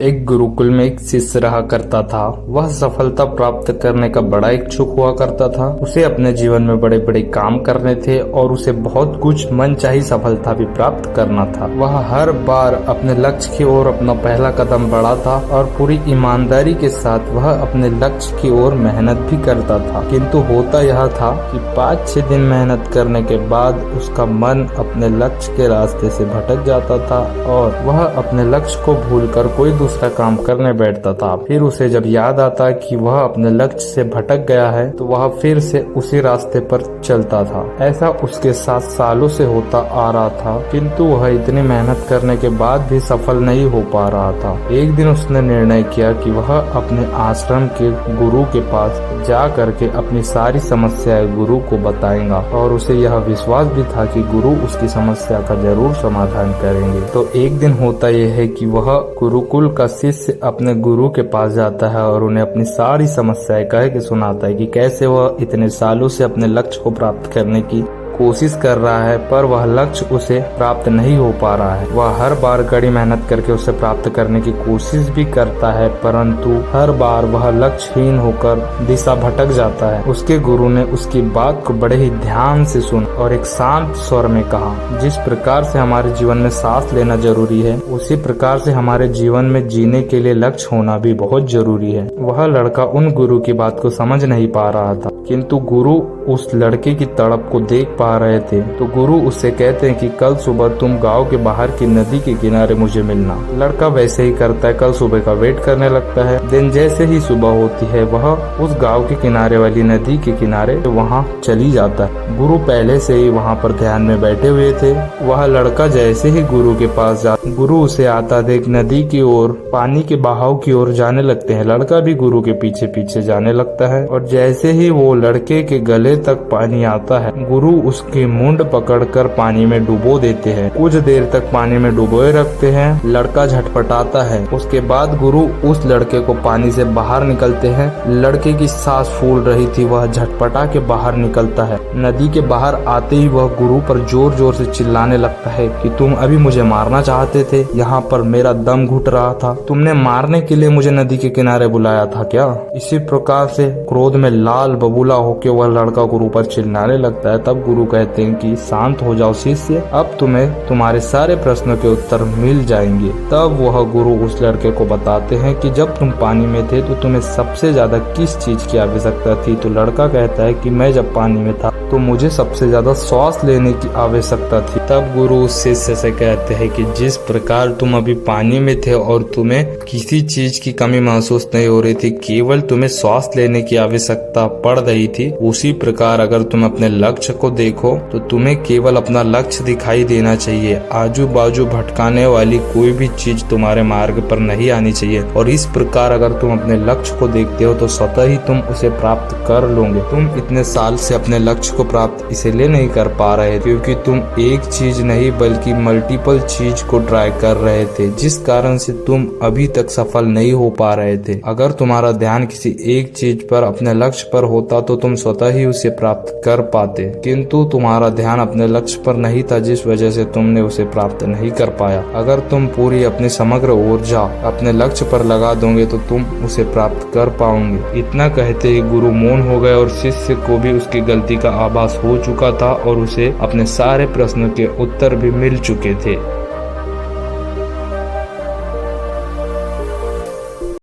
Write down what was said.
एक गुरुकुल में एक शिष्य रहा करता था। वह सफलता प्राप्त करने का बड़ा इच्छुक हुआ करता था। उसे अपने जीवन में बड़े बड़े काम करने थे और उसे बहुत कुछ मनचाही सफलता भी प्राप्त करना था। वह हर बार अपने लक्ष्य की ओर अपना पहला कदम बढ़ाता और पूरी ईमानदारी के साथ वह अपने लक्ष्य की ओर मेहनत भी करता था। किंतु होता यह था कि 5-6 दिन मेहनत करने के बाद उसका मन अपने लक्ष्य के रास्ते से भटक जाता था और वह अपने लक्ष्य को भूलकर कोई दूसरा काम करने बैठता था। फिर उसे जब याद आता कि वह अपने लक्ष्य से भटक गया है तो वह फिर से उसी रास्ते पर चलता था। ऐसा उसके साथ सालों से होता आ रहा था, किंतु वह इतनी मेहनत करने के बाद भी सफल नहीं हो पा रहा था। एक दिन उसने निर्णय किया कि वह अपने आश्रम के गुरु के पास जा करके अपनी सारी समस्याएं गुरु को बताएगा और उसे यह विश्वास भी था कि गुरु उसकी समस्या का जरूर समाधान करेंगे। तो एक दिन होता यह है कि वह गुरुकुल का शिष्य अपने गुरु के पास जाता है और उन्हें अपनी सारी समस्याएं कह के सुनाता है कि कैसे वह इतने सालों से अपने लक्ष्य को प्राप्त करने की कोशिश कर रहा है, पर वह लक्ष्य उसे प्राप्त नहीं हो पा रहा है। वह हर बार कड़ी मेहनत करके उसे प्राप्त करने की कोशिश भी करता है, परंतु हर बार वह लक्ष्यहीन होकर दिशा भटक जाता है। उसके गुरु ने उसकी बात को बड़े ही ध्यान से सुना और एक शांत स्वर में कहा, जिस प्रकार से हमारे जीवन में सांस लेना जरूरी है, उसी प्रकार से हमारे जीवन में जीने के लिए लक्ष्य होना भी बहुत जरूरी है। वह लड़का उन गुरु की बात को समझ नहीं पा रहा था, किंतु गुरु उस लड़के की तड़प को देख पा रहे थे। तो गुरु उससे कहते हैं कि कल सुबह तुम गांव के बाहर की नदी के किनारे मुझे मिलना। लड़का वैसे ही करता है, कल सुबह का वेट करने लगता है। दिन जैसे ही सुबह होती है वह उस गांव के किनारे वाली नदी के किनारे वहां चली जाता है। गुरु पहले से ही वहां पर ध्यान में बैठे हुए थे। वह लड़का जैसे ही गुरु के पास जाता, गुरु उसे आता देख नदी की ओर, पानी के बहाव की ओर जाने लगते हैं। लड़का भी गुरु के पीछे पीछे जाने लगता है और जैसे ही वो लड़के के गले तक पानी आता है, गुरु उसके मुंड पकड़कर पानी में डुबो देते हैं। कुछ देर तक पानी में डुबोए रखते हैं। लड़का झटपटाता है। उसके बाद गुरु उस लड़के को पानी से बाहर निकलते हैं। लड़के की सांस फूल रही थी, वह झटपटा के बाहर निकलता है। नदी के बाहर आते ही वह गुरु पर जोर जोर से चिल्लाने लगता है कि तुम अभी मुझे मारना चाहते थे, यहाँ पर मेरा दम घुट रहा था, तुमने मारने के लिए मुझे नदी के किनारे बुलाया था क्या? इसी प्रकार से क्रोध में लाल बबूला होकर वह लड़का गुरु पर चिल्लाने लगता है। तब गुरु कहते हैं कि शांत हो जाओ शिष्य, अब तुम्हें तुम्हारे सारे प्रश्नों के उत्तर मिल जाएंगे। तब वह गुरु उस लड़के को बताते हैं कि जब तुम पानी में थे तो तुम्हें सबसे ज्यादा किस चीज की आवश्यकता थी? तो लड़का कहता है कि मैं जब पानी में था तो मुझे सबसे ज्यादा श्वास लेने की आवश्यकता थी। तब गुरु उस शिष्य से कहते हैं कि जिस प्रकार तुम अभी पानी में थे और तुम्हें किसी चीज की कमी महसूस नहीं हो रही थी, केवल तुम्हें श्वास लेने की आवश्यकता पड़ रही थी, उसी प्रकार अगर तुम अपने लक्ष्य को देखो तो तुम्हें केवल अपना लक्ष्य दिखाई देना चाहिए। आजू बाजू भटकाने वाली कोई भी चीज तुम्हारे मार्ग पर नहीं आनी चाहिए। और इस प्रकार अगर तुम अपने लक्ष्य को देखते हो तो स्वतः ही तुम उसे प्राप्त कर लोगे। तुम इतने साल से अपने लक्ष्य को प्राप्त इसलिए नहीं कर पा रहे क्योंकि तुम एक चीज नहीं बल्कि मल्टीपल चीज को ट्राई कर रहे थे, जिस कारण से तुम अभी तक सफल नहीं हो पा रहे थे। अगर तुम्हारा ध्यान किसी एक चीज पर, अपने लक्ष्य पर होता तो तुम स्वतः ही उसे प्राप्त कर पाते, किंतु तुम्हारा ध्यान अपने लक्ष्य पर नहीं था, जिस वजह से तुमने उसे प्राप्त नहीं कर पाया। अगर तुम पूरी अपनी समग्र ऊर्जा अपने लक्ष्य पर लगा दोगे तो तुम उसे प्राप्त कर पाओगे। इतना कहते ही गुरु मौन हो गए और शिष्य को भी उसकी गलती का आभास हो चुका था और उसे अपने सारे प्रश्नों के उत्तर भी मिल चुके थे।